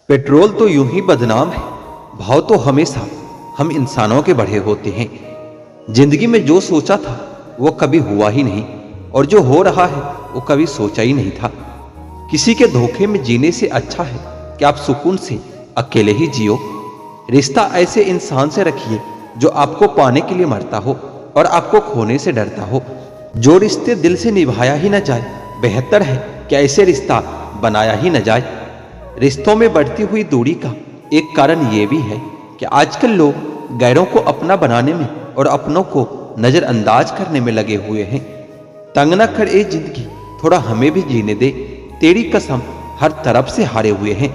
Petrol तो यूं ही बदनाम है, भाव तो हमेशा हम इंसानों के बढ़े होते हैं। जिंदगी में जो सोचा था वो कभी हुआ ही नहीं, और जो हो रहा है वो कभी सोचा ही नहीं था। किसी के धोखे में जीने से अच्छा है कि आप सुकून से अकेले ही जियो। रिश्ता ऐसे इंसान से रखिए जो आपको पाने के लिए मरता हो और आपको खोने से डरता हो। जो रिश्ते दिल से निभाया ही न जाए, बेहतर है कि ऐसे रिश्ता बनाया ही न जाए। रिश्तों में बढ़ती हुई दूरी का एक कारण ये भी है कि आजकल लोग गैरों को अपना बनाने में और अपनों को नजरअंदाज करने में लगे हुए हैं। तंग न कर ए जिंदगी, थोड़ा हमें भी जीने दे, तेरी कसम हर तरफ से हारे हुए हैं।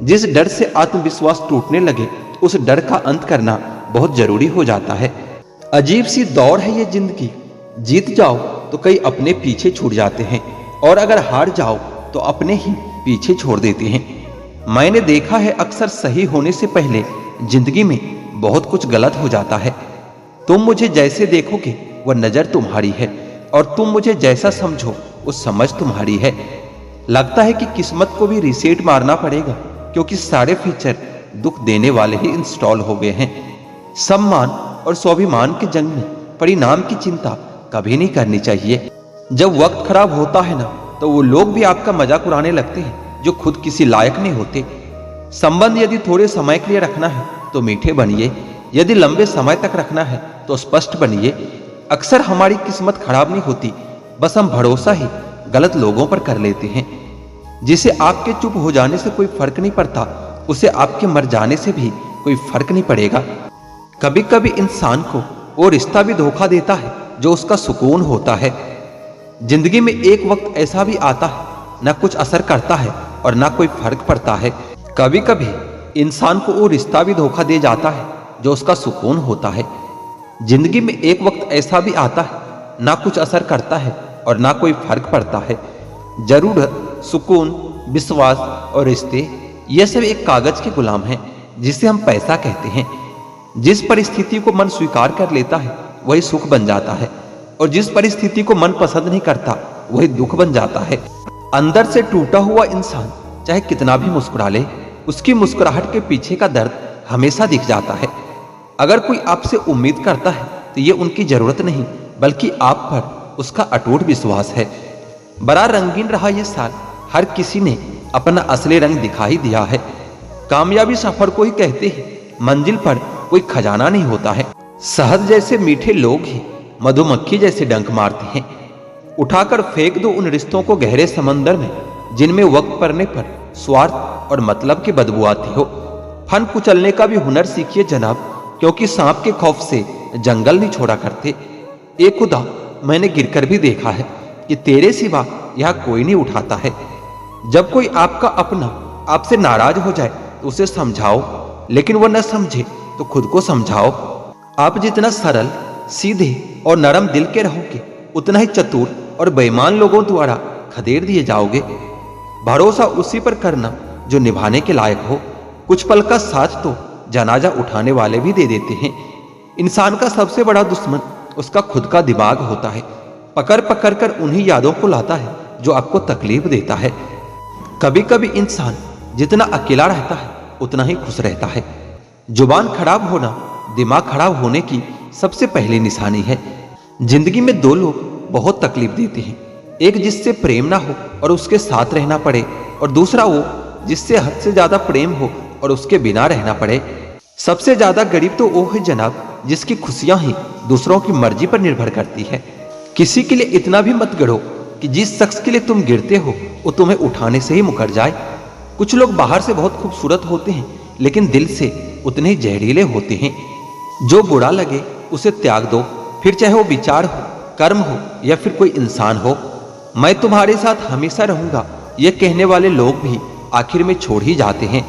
जिस डर से आत्मविश्वास टूटने लगे, उस डर का अंत करना बहुत जरूरी हो जाता है। अजीब सी दौड़ है ये जिंदगी, जीत जाओ तो कई अपने पीछे छूट जाते हैं, और अगर हार जाओ तो अपने ही पीछे छोड़ देते हैं। मैंने देखा है अक्सर सही होने से पहले जिंदगी में बहुत कुछ गलत हो जाता है। तुम मुझे जैसे देखोगे वह नजर तुम्हारी है, और तुम मुझे जैसा समझो वो समझ तुम्हारी है। लगता है कि किस्मत को भी रीसेट मारना पड़ेगा, क्योंकि सारे फीचर दुख देने वाले ही इंस्टॉल हो गए हैं। सम्मान और स्वाभिमान के जंग में परिणाम की चिंता कभी नहीं करनी चाहिए। जब वक्त खराब होता है ना, तो वो लोग भी आपका मजाक उड़ाने लगते हैं जो खुद किसी लायक नहीं होते। संबंध यदि थोड़े समय के लिए रखना है तो मीठे बनिए, यदि लंबे समय तक रखना है तो स्पष्ट बनिए। अक्सर हमारी किस्मत खराब नहीं होती, बस हम भरोसा ही गलत लोगों पर कर लेते हैं। जिसे आपके चुप हो जाने से कोई फर्क नहीं पड़ता, उसे आपके मर जाने से भी कोई फर्क नहीं पड़ेगा। कभी कभी इंसान को वो रिश्ता भी धोखा देता है जो उसका सुकून होता है। जिंदगी में एक वक्त ऐसा भी आता है, ना कुछ असर करता है और ना कोई फर्क पड़ता है। कभी कभी इंसान को वो रिश्ता भी धोखा दे जाता है जो उसका सुकून होता है। जिंदगी में एक वक्त ऐसा भी आता है, ना कुछ असर करता है और ना कोई फर्क पड़ता है। जरूरत, सुकून, विश्वास और रिश्ते, ये सब एक कागज के गुलाम हैं जिसे हम पैसा कहते हैं। जिस परिस्थिति को मन स्वीकार कर लेता है वही सुख बन जाता है, और जिस परिस्थिति को मन पसंद नहीं करता वही दुख बन जाता है। अंदर से टूटा हुआ इंसान चाहे कितना भी मुस्कुरा ले, उसकी मुस्कुराहट के पीछे का दर्द हमेशा दिख जाता है। अगर कोई आपसे उम्मीद करता है तो ये उनकी जरूरत नहीं, बल्कि आप पर उसका अटूट विश्वास है। बड़ा रंगीन रहा ये साल, हर किसी ने अपना असली रंग दिखा ही दिया है। कामयाबी सफर को ही कहते हैं, मंजिल पर कोई खजाना नहीं होता है। शहद जैसे मीठे लोग ही मधुमक्खी जैसे डंक मारते हैं। उठाकर फेंक दो उन रिश्तों को गहरे समंदर में, जिनमें वक्त पड़ने पर स्वार्थ और मतलब की बदबू आती हो। फन कुचलने का भी हुनर सीखिए जनाब, क्योंकि सांप के खौफ से जंगल नहीं छोड़ा करते। एक खुदा, मैंने गिरकर भी देखा है कि तेरे सिवा यह कोई नहीं उठाता है। जब कोई आपका अपना आपसे नाराज हो जाए तो उसे समझाओ, लेकिन वह न समझे तो खुद को समझाओ। आप जितना सरल, सीधे और नरम दिल के रहोगे, उतना ही चतुर और बेईमान लोगों द्वारा खदेड़ दिए जाओगे। भरोसा उसी पर करना जो निभाने के लायक हो। कुछ पल का साथ तो जनाजा उठाने वाले भी दे देते हैं। इंसान का सबसे बड़ा दुश्मन उसका खुद का दिमाग होता है। पकड़ पकड़ कर उन्हीं यादों को लाता है जो आपको तकलीफ देता है। कभी कभी इंसान जितना अकेला रहता है उतना ही खुश रहता है। जुबान खराब होना दिमाग खराब होने की सबसे पहली निशानी है। जिंदगी में दो लोग बहुत तकलीफ देते हैं, एक जिससे प्रेम ना हो और उसके साथ रहना पड़े, और दूसरा वो जिससे हद से ज्यादा प्रेम हो और उसके बिना रहना पड़े। सबसे ज्यादा गरीब तो वो है जनाब जिसकी खुशियां ही दूसरों की मर्जी पर निर्भर करती है। किसी के लिए इतना भी मत गिरो कि जिस शख्स के लिए तुम गिरते हो वो तुम्हें उठाने से ही मुकर जाए। कुछ लोग बाहर से बहुत खूबसूरत होते हैं, लेकिन दिल से उतने ही जहरीले होते हैं। जो बुरा लगे उसे त्याग दो, फिर चाहे वो विचार हो, कर्म हो या फिर कोई इंसान हो। मैं तुम्हारे साथ हमेशा रहूंगा, ये कहने वाले लोग भी आखिर में छोड़ ही जाते हैं।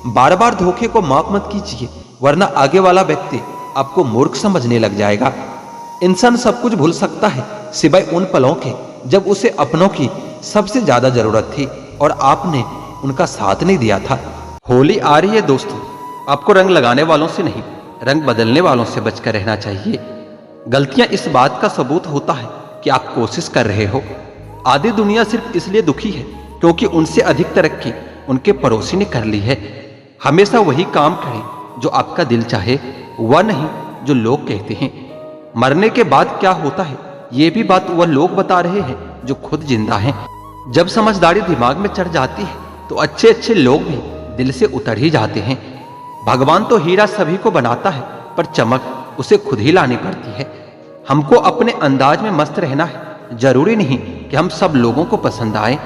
बार बार धोखे को माफ मत कीजिए, वरना आगे वाला व्यक्ति आपको मूर्ख समझने लग जाएगा। इंसान सब कुछ भूल सकता है सिवाय उन पलों के जब उसे अपनों की सबसे ज्यादा जरूरत थी और आपने उनका साथ नहीं दिया था। होली आ रही है दोस्तों, आपको रंग लगाने वालों से नहीं, रंग बदलने वालों से बचकर रहना चाहिए। गलतियां इस बात का सबूत होता है कि आप कोशिश कर रहे हो। आधी दुनिया सिर्फ इसलिए दुखी है क्योंकि उनसे अधिक तरक्की उनके पड़ोसी ने कर ली है। हमेशा वही काम करें जो आपका दिल चाहे, वह नहीं जो लोग कहते हैं। मरने के बाद क्या होता है ये भी बात वह लोग बता रहे हैं जो खुद जिंदा हैं। जब समझदारी दिमाग में चढ़ जाती है तो अच्छे अच्छे लोग भी दिल से उतर ही जाते हैं। भगवान तो हीरा सभी को बनाता है, पर चमक उसे खुद ही लानी पड़ती है। हमको अपने अंदाज में मस्त रहना है, जरूरी नहीं कि हम सब लोगों को पसंद आए।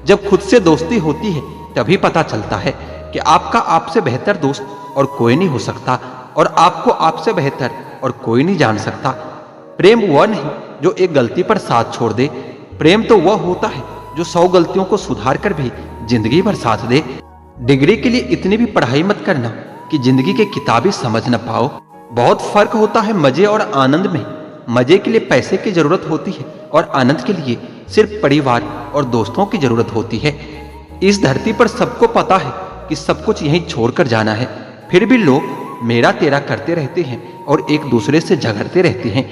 जब खुद से दोस्ती होती है तभी पता चलता है कि आपका आपसे बेहतर दोस्त और कोई नहीं हो सकता, और आपको आपसे बेहतर और कोई नहीं जान सकता। प्रेम वह नहीं जो एक गलती पर साथ छोड़ दे, प्रेम तो वह होता है जो 100 गलतियों को सुधार कर भी जिंदगी भर साथ दे। डिग्री के लिए इतनी भी पढ़ाई मत करना कि जिंदगी के किताबें समझ न पाओ। बहुत फर्क होता है मजे और आनंद में। मजे के लिए पैसे की जरूरत होती है और आनंद के लिए सिर्फ परिवार और दोस्तों की जरूरत होती है। इस धरती पर सबको पता है कि सब कुछ यहीं छोड़कर जाना है, फिर भी लोग मेरा तेरा करते रहते हैं और एक दूसरे से झगड़ते रहते हैं।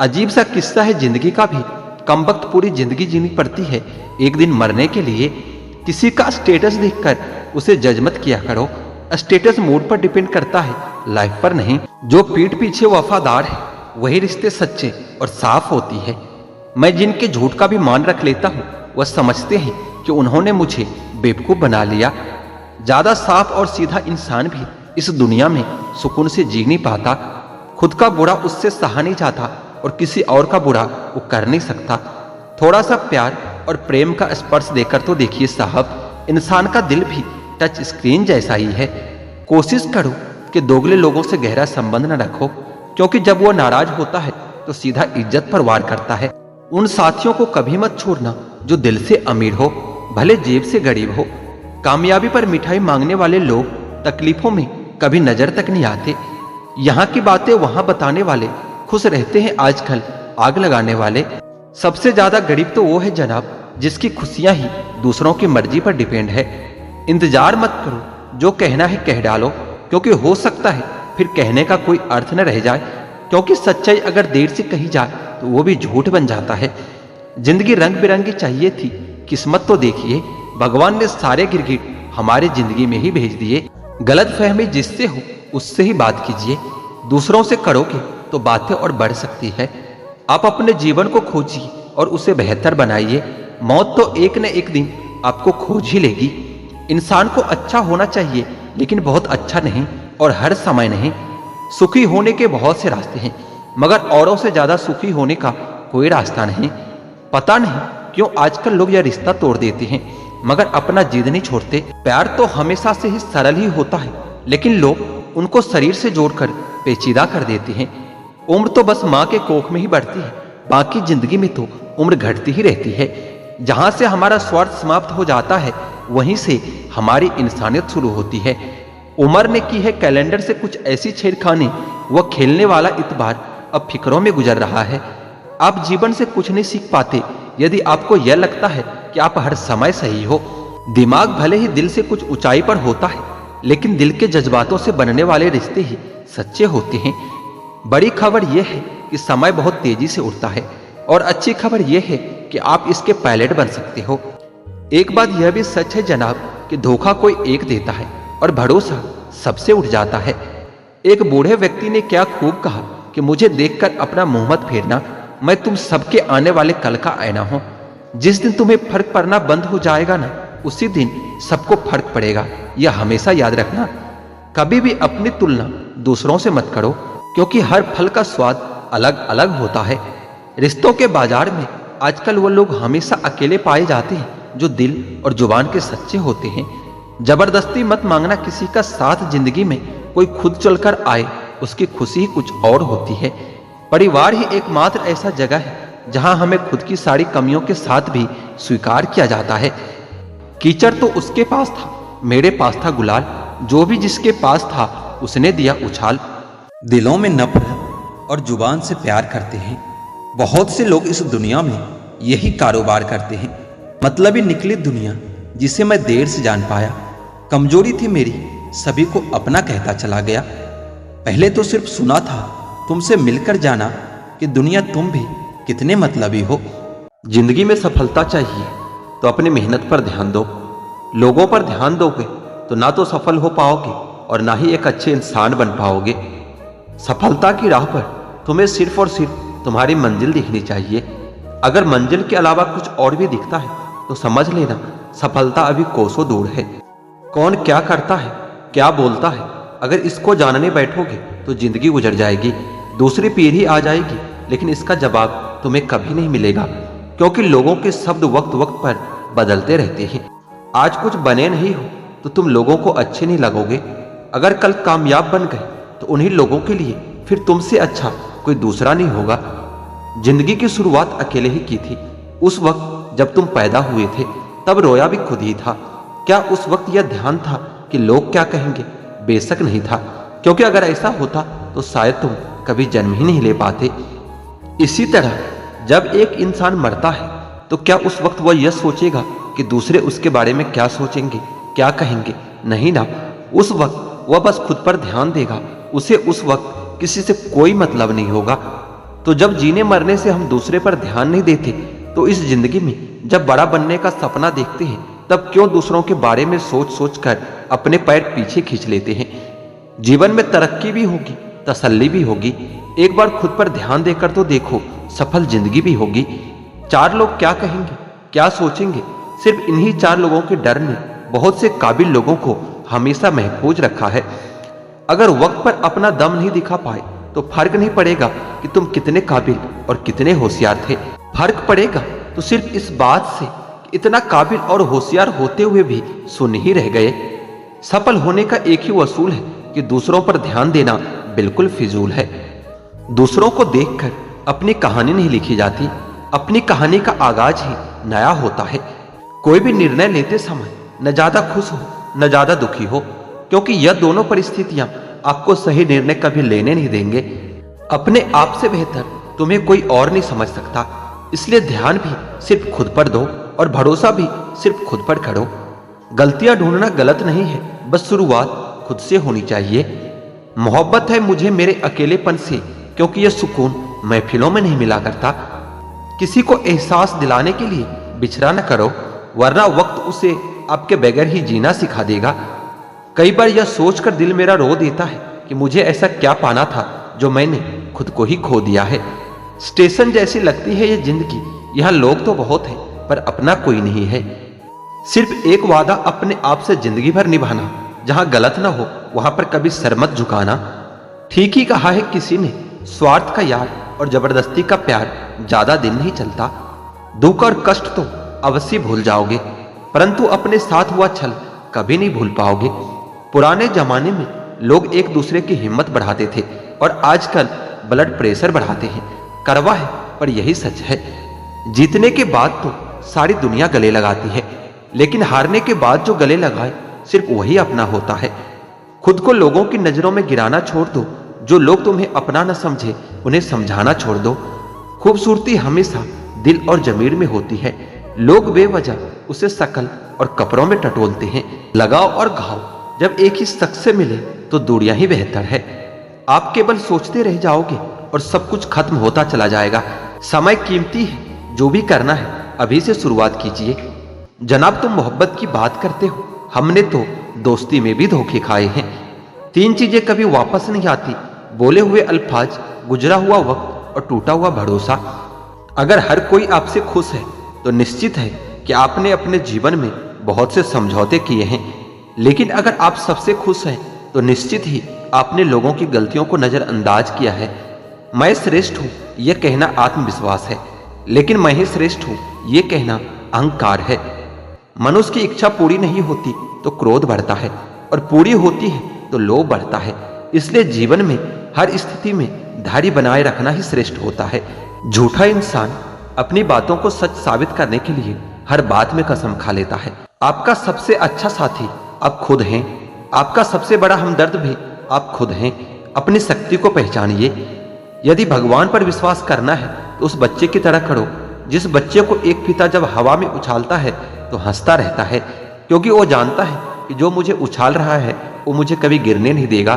अजीब सा किस्सा है जिंदगी का भी। कम वक्त पूरी जिंदगी जीनी पड़ती है एक दिन मरने के लिए। किसी का स्टेटस देखकर उसे जज मत किया करो। स्टेटस मूड पर डिपेंड करता है, लाइफ पर नहीं। जो पीठ पीछे वफादार है वही रिश्ते सच्चे और साफ होती है। मैं जिनके झूठ का भी मान रख लेता हूँ वह समझते हैं कि उन्होंने मुझे बेवकूफ बना लिया। ज्यादा साफ और सीधा इंसान भी इस दुनिया में सुकून से जी नहीं पाता। खुद का बुरा उससे सहा नहीं जाता और किसी और का बुरा वो कर नहीं सकता। थोड़ा सा प्यार और प्रेम का स्पर्श देकर तो देखिए साहब, इंसान का दिल भी टच स्क्रीन जैसा ही है। कोशिश करो कि दोगले लोगों से गहरा संबंध न रखो, क्योंकि जब वो नाराज होता है तो सीधा इज्जत पर वार करता है। उन साथियों को कभी मत छोड़ना जो दिल से अमीर हो, भले जेब से गरीब हो। कामयाबी पर मिठाई मांगने वाले लोग तकलीफों में कभी नजर तक नहीं आते। यहाँ की बातें वहां बताने वाले खुश रहते हैं आजकल आग लगाने वाले। सबसे ज्यादा गरीब तो वो है जनाब जिसकी खुशियां ही दूसरों की मर्जी पर डिपेंड है। इंतजार मत करो, जो कहना है कह डालो, क्योंकि हो सकता है फिर कहने का कोई अर्थ न रह जाए। क्योंकि सच्चाई अगर देर से कही जाए तो वो भी झूठ बन जाता है। जिंदगी रंग बिरंगी चाहिए थी, किस्मत तो देखिए भगवान ने सारे गिरगिट हमारे जिंदगी में ही भेज दिए। गलत फहमी जिससे हो उससे ही बात कीजिए, दूसरों से करोगे तो बातें और बढ़ सकती है। आप अपने जीवन को खोजिए और उसे बेहतर बनाइए। मौत तो एक न एक दिन आपको खोज ही लेगी। इंसान को अच्छा होना चाहिए, लेकिन बहुत अच्छा नहीं और हर समय नहीं। सुखी होने के बहुत से रास्ते हैं, मगर औरों से ज्यादा सुखी होने का कोई रास्ता नहीं। पता नहीं क्यों आजकल लोग यह रिश्ता तोड़ देते हैं, मगर अपना जिद नहीं छोड़ते। प्यार तो हमेशा से ही सरल ही होता है, लेकिन लोग उनको शरीर से जोड़कर पेचीदा कर देते हैं। उम्र तो बस माँ के कोख में ही बढ़ती है, बाकी जिंदगी में तो उम्र घटती ही रहती है। जहां से हमारा स्वार्थ समाप्त हो जाता है वहीं से हमारी इंसानियत शुरू होती है। उमर ने की है कैलेंडर से कुछ ऐसी छेड़खानी, वह खेलने वाला इतबार अब फिक्रों में गुजर रहा है। आप जीवन से कुछ नहीं सीख पाते यदि आपको यह लगता है कि आप हर समय सही हो। दिमाग भले ही दिल से कुछ ऊंचाई पर होता है, लेकिन दिल के जज्बातों से बनने वाले रिश्ते ही सच्चे होते हैं। बड़ी खबर यह है कि समय बहुत तेजी से उड़ता है, और अच्छी खबर यह है कि आप इसके पायलट बन सकते हो। एक बात यह भी सच है जनाब कि धोखा कोई एक देता है और भरोसा सबसे उठ जाता है। एक बूढ़े व्यक्ति ने क्या खूब कहा कि मुझे देखकर अपना मुंह मत फेरना, मैं तुम सबके आने वाले कल का आईना हूं। जिस दिन तुम्हें फर्क पड़ना बंद हो जाएगा ना, उसी दिन सबको फर्क पड़ेगा। यह हमेशा याद रखना। कभी भी अपनी तुलना दूसरों से मत करो, क्योंकि हर फल का स्वाद अलग अलग होता है। रिश्तों के बाजार में आजकल वो लोग हमेशा अकेले पाए जाते हैं जो दिल और जुबान के सच्चे होते हैं। जबरदस्ती मत मांगना किसी का साथ। जिंदगी में कोई खुद चलकर आए, उसकी खुशी ही कुछ और होती है। परिवार ही एकमात्र ऐसा जगह है जहां हमें खुद की सारी कमियों के साथ भी स्वीकार किया जाता है। कीचड़ तो उसके पास था, मेरे पास था गुलाल, जो भी जिसके पास था उसने दिया उछाल। दिलों में नफरत और जुबान से प्यार करते हैं। बहुत से लोग इस दुनिया में यही कारोबार करते हैं। मतलबी निकली दुनिया जिसे मैं देर से जान पाया। कमजोरी थी मेरी, सभी को अपना कहता चला गया। पहले तो सिर्फ सुना था, तुमसे मिलकर जाना कि दुनिया तुम भी कितने मतलबी हो। जिंदगी में सफलता चाहिए तो अपनी मेहनत पर ध्यान दो। लोगों पर ध्यान दोगे तो ना तो सफल हो पाओगे और ना ही एक अच्छे इंसान बन पाओगे। सफलता की राह पर तुम्हें सिर्फ और सिर्फ तुम्हारी मंजिल दिखनी चाहिए। अगर मंजिल के अलावा कुछ और भी दिखता है तो समझ लेना सफलता अभी कोसों दूर है। कौन क्या करता है, क्या बोलता है, अगर इसको जानने बैठोगे तो जिंदगी गुजर जाएगी, दूसरी पीढ़ी आ जाएगी, लेकिन इसका जवाब तुम्हें कभी नहीं मिलेगा, क्योंकि लोगों के शब्द वक्त वक्त पर बदलते रहते हैं। आज कुछ बने नहीं हो तो तुम लोगों को अच्छे नहीं लगोगे। अगर कल कामयाब बन गए तो उन्हीं लोगों के लिए फिर तुमसे अच्छा कोई दूसरा नहीं होगा। जिंदगी की शुरुआत अकेले ही की थी। उस वक्त जब तुम पैदा हुए थे तब रोया भी खुद ही था। क्या उस वक्त यह ध्यान था कि लोग क्या कहेंगे? बेशक नहीं था, क्योंकि अगर ऐसा होता तो शायद तुम कभी जन्म ही नहीं ले पाते। इसी तरह जब एक इंसान मरता है तो क्या उस वक्त वह यह सोचेगा कि दूसरे उसके बारे में क्या सोचेंगे, क्या कहेंगे? नहीं ना। उस वक्त वह बस खुद पर ध्यान देगा। उसे उस वक्त किसी से कोई मतलब नहीं होगा। तो जब जीने मरने से हम दूसरे पर ध्यान नहीं देते तो इस जिंदगी में जब बड़ा बनने का सपना देखते हैं तब क्यों दूसरों के बारे में सोच सोच कर अपने पैर पीछे खींच लेते हैं? जीवन में तरक्की भी होगी, तसल्ली भी होगी। एक बार खुद पर ध्यान देकर तो देखो, सफल जिंदगी भी होगी। 4 लोग क्या कहेंगे, क्या सोचेंगे, सिर्फ इन्हीं 4 लोगों के डर ने बहुत से काबिल लोगों को हमेशा महफूज रखा है। अगर वक्त पर अपना दम नहीं दिखा पाए तो फर्क नहीं पड़ेगा कि तुम कितने काबिल और कितने होशियार थे। फर्क पड़ेगा तो सिर्फ इस बात से कि इतना काबिल और होशियार होते हुए भी शून्य ही रह गए। सफल होने का एक ही वसूल है कि दूसरों पर ध्यान देना बिल्कुल फिजूल है। दूसरों को देखकर अपनी कहानी नहीं लिखी जाती, अपनी कहानी का आगाज ही नया होता है। कोई भी निर्णय लेते समय न ज्यादा खुश हो न ज्यादा दुखी हो, क्योंकि यह दोनों परिस्थितियां आपको सही निर्णय कभी लेने नहीं देंगे। अपने आप से बेहतर तुम्हें कोई और नहीं समझ सकता, इसलिए ध्यान भी सिर्फ खुद पर दो और भरोसा भी सिर्फ खुद पर करो। गलतियां ढूंढना गलत नहीं है, बस शुरुआत खुद से होनी चाहिए। मोहब्बत है मुझे मेरे अकेलेपन से, क्योंकि यह सुकून महफिलों में नहीं मिला करता। किसी को एहसास दिलाने के लिए बिछड़ा न करो, वरना वक्त उसे आपके बगैर ही जीना सिखा देगा। कई बार यह सोचकर दिल मेरा रो देता है कि मुझे ऐसा क्या पाना था जो मैंने खुद को ही खो दिया है। स्टेशन जैसी लगती है ये जिंदगी, यहाँ लोग तो बहुत हैं पर अपना कोई नहीं है। सिर्फ एक वादा अपने आप से जिंदगी भर निभाना, जहां गलत ना हो वहां पर कभी सर मत झुकाना। ठीक ही कहा है किसी ने, स्वार्थ का यार और जबरदस्ती का प्यार ज्यादा दिन नहीं चलता। दुख और कष्ट तो अवश्य भूल जाओगे, परंतु अपने साथ हुआ छल कभी नहीं भूल पाओगे। पुराने जमाने में लोग एक दूसरे की हिम्मत बढ़ाते थे और आजकल ब्लड प्रेशर बढ़ाते हैं। कड़वा है पर यही सच है। जीतने के बाद तो सारी दुनिया गले लगाती है, लेकिन हारने के बाद जो गले लगाए सिर्फ वही अपना होता है। खुद को लोगों की नजरों में गिराना छोड़ दो। जो लोग तुम्हें अपना न समझे उन्हें समझाना छोड़ दो। खूबसूरती हमेशा दिल और जमीर में होती है। लोग बेवजह उसे शकल और कपड़ों में टटोलते हैं। लगाव और घाव जब एक ही शख्स से मिले तो दूरियां ही बेहतर है। आप केवल सोचते रह जाओगे और सब कुछ खत्म होता चला जाएगा। समय कीमती है, जो भी करना है अभी से शुरुआत कीजिए। जनाब, तुम मोहब्बत की बात करते हो, हमने तो दोस्ती में भी धोखे खाए हैं। 3 चीजें कभी वापस नहीं आती, बोले हुए अल्फाज, गुजरा हुआ वक्त और टूटा हुआ भरोसा। अगर हर कोई आपसे खुश है तो निश्चित है कि आपने अपने जीवन में बहुत से समझौते किए हैं। लेकिन अगर आप सबसे खुश हैं तो निश्चित ही आपने लोगों की गलतियों को नजरअंदाज किया है। मैं श्रेष्ठ हूं यह कहना आत्मविश्वास है, लेकिन मैं ही श्रेष्ठ हूं यह कहना अहंकार है। मनुष्य की इच्छा पूरी नहीं होती तो क्रोध बढ़ता है और पूरी होती है तो लोभ बढ़ता है। इसलिए जीवन में हर स्थिति में धैर्य बनाए रखना ही श्रेष्ठ होता है। झूठा इंसान अपनी बातों को सच साबित करने के लिए हर बात में कसम खा लेता है। आपका सबसे अच्छा साथी आप खुद हैं। आपका सबसे बड़ा हमदर्द भी आप खुद हैं। अपनी शक्ति को पहचानिए। यदि भगवान पर विश्वास करना है तो उस बच्चे की तरह करो जिस बच्चे को एक पिता जब हवा में उछालता है तो हंसता रहता है, क्योंकि वो जानता है कि जो मुझे उछाल रहा है वो मुझे कभी गिरने नहीं देगा।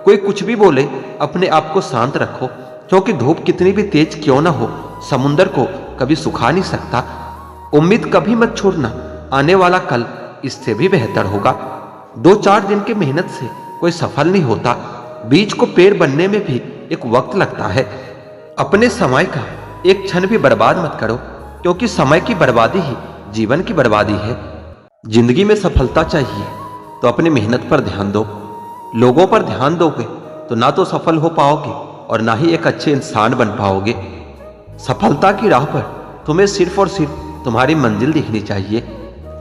कोई कुछ भी बोले, अपने आप को शांत रखो, क्योंकि धूप कितनी भी तेज क्यों ना हो समुंदर को कभी सुखा नहीं सकता। उम्मीद कभी मत छोड़ना, आने वाला कल इससे भी बेहतर होगा। 2-4 दिन की मेहनत से कोई सफल नहीं होता। बीज को पेड़ बनने में भी एक वक्त लगता है। अपने समय का एक क्षण भी बर्बाद मत करो, क्योंकि समय की बर्बादी ही जीवन की बर्बादी है। जिंदगी में सफलता चाहिए तो अपनी मेहनत पर ध्यान दो। लोगों पर ध्यान दोगे तो ना तो सफल हो पाओगे और ना ही एक अच्छे इंसान बन पाओगे। सफलता की राह पर तुम्हें सिर्फ और सिर्फ तुम्हारी मंजिल दिखनी चाहिए।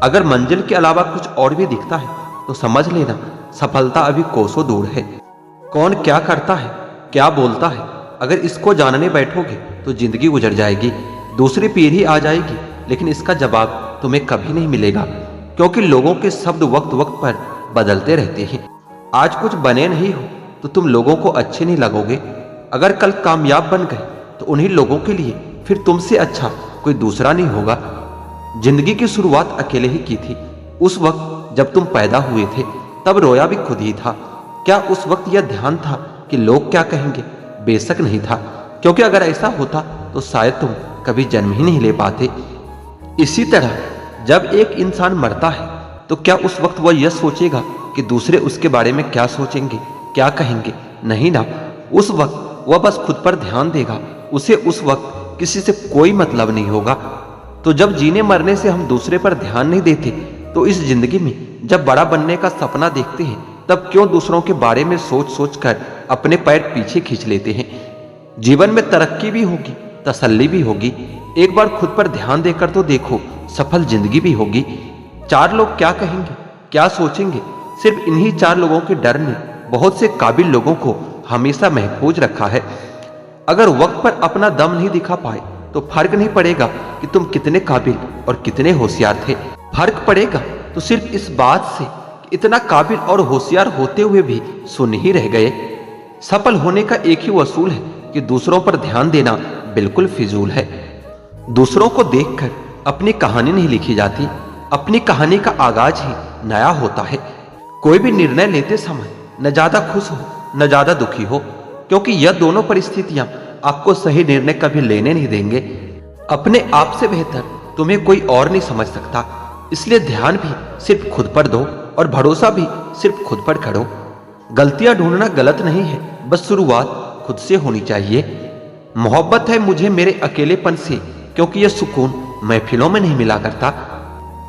अगर मंजिल के अलावा कुछ और भी दिखता है तो समझ लेना सफलता अभी कोसों दूर है। कौन क्या करता है, क्या बोलता है, अगर इसको जानने बैठोगे तो जिंदगी गुजर जाएगी, दूसरी पीढ़ी आ जाएगी, लेकिन इसका जवाब तुम्हें कभी नहीं मिलेगा, क्योंकि लोगों के शब्द वक्त वक्त पर बदलते रहते हैं। आज कुछ बने नहीं हो तो तुम लोगों को अच्छे नहीं लगोगे। अगर कल कामयाब बन गए तो उन्हीं लोगों के लिए फिर तुमसे अच्छा कोई दूसरा नहीं होगा। जिंदगी की शुरुआत अकेले ही की थी। उस वक्त जब तुम पैदा हुए थे तब रोया भी खुद ही था। क्या उस वक्त यह ध्यान था कि लोग क्या कहेंगे? बेशक नहीं था, क्योंकि अगर ऐसा होता तो शायद तुम कभी जन्म ही नहीं ले पाते। इसी तरह जब एक इंसान मरता है तो क्या उस वक्त वह यह सोचेगा कि दूसरे उसके बारे में क्या सोचेंगे, क्या कहेंगे? नहीं ना। उस वक्त वह बस खुद पर ध्यान देगा। उसे उस वक्त किसी से कोई मतलब नहीं होगा। तो जब जीने मरने से हम दूसरे पर ध्यान नहीं देते तो इस जिंदगी में जब बड़ा बनने का सपना देखते हैं तब क्यों दूसरों के बारे में सोच सोच कर अपने पैर पीछे खींच लेते हैं? जीवन में तरक्की भी होगी, तसल्ली भी होगी। एक बार खुद पर ध्यान देकर तो देखो, सफल जिंदगी भी होगी। 4 लोग क्या कहेंगे, क्या सोचेंगे, सिर्फ इन्हीं 4 लोगों के डर ने बहुत से काबिल लोगों को हमेशा महफूज रखा है। अगर वक्त पर अपना दम नहीं दिखा पाए तो फर्क नहीं पड़ेगा कि तुम कितने काबिल और कितने होशियार थे। फर्क पड़ेगा तो सिर्फ इस बात से कि इतना काबिल और होशियार होते हुए भी सुन ही रह गए। सफल होने का एक ही असूल है कि दूसरों पर ध्यान देना बिल्कुल फिजूल है। दूसरों को देखकर अपनी कहानी नहीं लिखी जाती। अपनी कहानी का आगाज ही नया होता है। कोई भी निर्णय लेते समय न ज्यादा खुश हो न ज्यादा दुखी हो, क्योंकि यह दोनों परिस्थितियां आपको सही निर्णय कभी लेने नहीं देंगे। अपने आप से बेहतर तुम्हें कोई और नहीं समझ सकता, इसलिए ध्यान भी सिर्फ खुद पर दो और भरोसा भी सिर्फ खुद पर करो। गलतियां ढूंढना गलत नहीं है, बस शुरुआत खुद से होनी चाहिए। मोहब्बत है मुझे मेरे अकेलेपन से, क्योंकि यह सुकून महफिलों में नहीं मिला करता।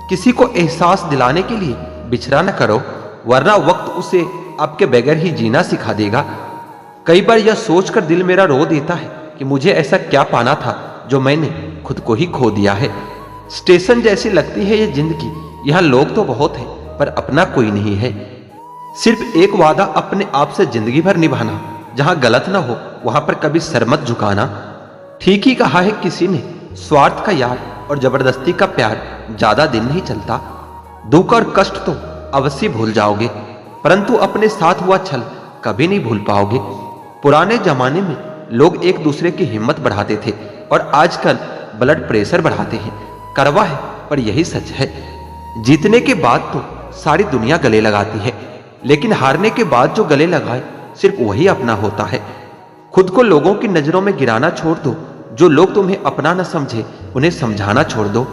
किसी को एहसास दिलाने के लिए बिछड़ा न करो, वरना वक्त उसे आपके बगैर ही जीना सिखा देगा। कई बार यह सोचकर दिल मेरा रो देता है कि मुझे ऐसा क्या पाना था जो मैंने खुद को ही खो दिया है। स्टेशन जैसी लगती है ये जिंदगी। यहाँ लोग तो बहुत हैं पर अपना कोई नहीं है। सिर्फ एक वादा अपने आप से जिंदगी भर निभाना, जहां गलत ना हो वहां पर कभी सर मत झुकाना। ठीक ही कहा है किसी ने, स्वार्थ का यार और जबरदस्ती का प्यार ज्यादा दिन नहीं चलता। दुख और कष्ट तो अवश्य भूल जाओगे, परंतु अपने साथ हुआ छल कभी नहीं भूल पाओगे। पुराने जमाने में लोग एक दूसरे की हिम्मत बढ़ाते थे और आजकल ब्लड प्रेशर बढ़ाते हैं। कड़वा है पर यही सच है। जीतने के बाद तो सारी दुनिया गले लगाती है, लेकिन हारने के बाद जो गले लगाए सिर्फ वही अपना होता है। खुद को लोगों की नजरों में गिराना छोड़ दो। जो लोग तुम्हें अपना न समझे उन्हें समझाना छोड़ दो।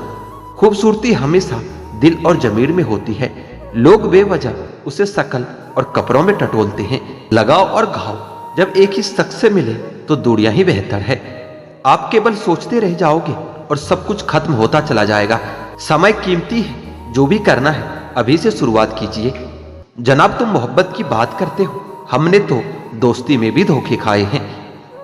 खूबसूरती हमेशा दिल और जमीर में होती है। लोग बेवजह उसे शकल और कपड़ों में टटोलते हैं। लगाव और घाव जब एक ही शख्स से मिले तो दूरियां ही बेहतर है। आप केवल सोचते रह जाओगे और सब कुछ खत्म होता चला जाएगा। समय कीमती है, जो भी करना है अभी से शुरुआत कीजिए। जनाब, तुम मोहब्बत की बात करते हो, हमने तो दोस्ती में भी धोखे खाए हैं।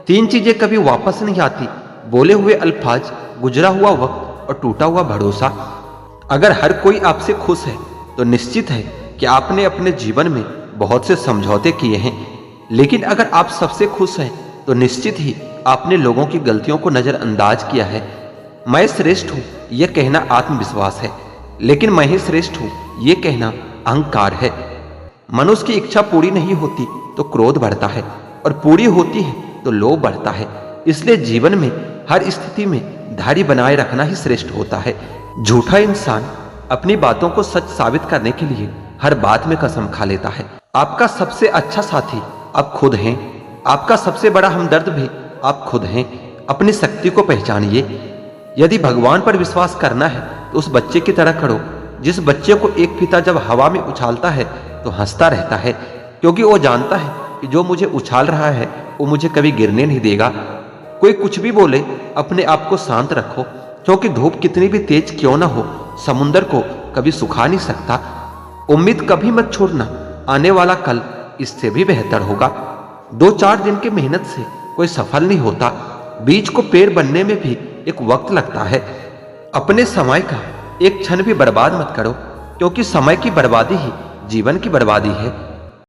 3 चीजें कभी वापस नहीं आती, बोले हुए अल्फाज, गुजरा हुआ वक्त और टूटा हुआ भरोसा। अगर हर कोई आपसे खुश है तो निश्चित है कि आपने अपने जीवन में बहुत से समझौते किए हैं। लेकिन अगर आप सबसे खुश हैं तो निश्चित ही आपने लोगों की गलतियों को नजरअंदाज किया है। मैं श्रेष्ठ हूं यह कहना आत्मविश्वास है, लेकिन मैं ही श्रेष्ठ हूं यह कहना अहंकार है। मनुष्य की इच्छा पूरी नहीं होती तो क्रोध बढ़ता है, और पूरी होती है तो लोभ बढ़ता है। इसलिए जीवन में हर स्थिति में धैर्य बनाए रखना ही श्रेष्ठ होता है। झूठा इंसान अपनी बातों को सच साबित करने के लिए हर बात में कसम खा लेता है। आपका सबसे अच्छा साथी आप खुद हैं। आपका सबसे बड़ा हमदर्द भी आप खुद हैं। अपनी शक्ति को पहचानिए। यदि भगवान पर विश्वास करना है तो उस बच्चे की तरह करो जिस बच्चे को एक पिता जब हवा में उछालता है तो हंसता रहता है, क्योंकि वो जानता है कि जो मुझे उछाल रहा है वो मुझे कभी गिरने नहीं देगा। कोई कुछ भी बोले, अपने आप को शांत रखो, क्योंकि धूप कितनी भी तेज क्यों ना हो, समुंदर को कभी सुखा नहीं सकता। उम्मीद कभी मत छोड़ना, आने वाला कल इससे भी बेहतर होगा। 2-4 दिन की मेहनत से कोई सफल नहीं होता। बीज को पेड़ बनने में भी एक वक्त लगता है। अपने समय का एक क्षण भी बर्बाद मत करो, क्योंकि समय की बर्बादी ही जीवन की बर्बादी है।